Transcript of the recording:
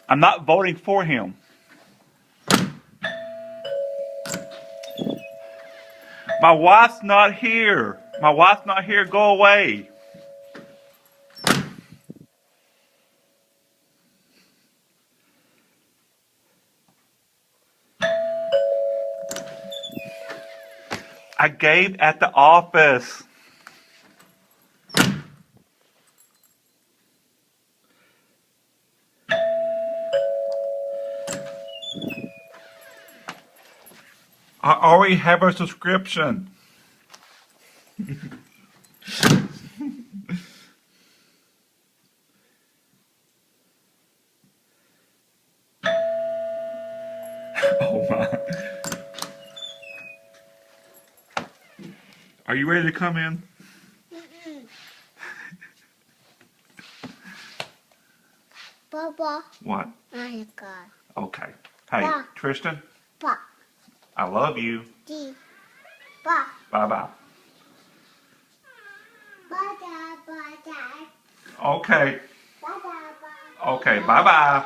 I'm not voting for him. My wife's not here. My wife's not here. Go away. I gave at the office. I already have a subscription. Oh my. Are you ready to come in? Papa. What? I got. Okay. Hey, Pa. Tristan, Pa. I love you. Di. Pa. Bye-bye. Bye. Bye. Okay. Bye. Bye. Okay, bye-bye.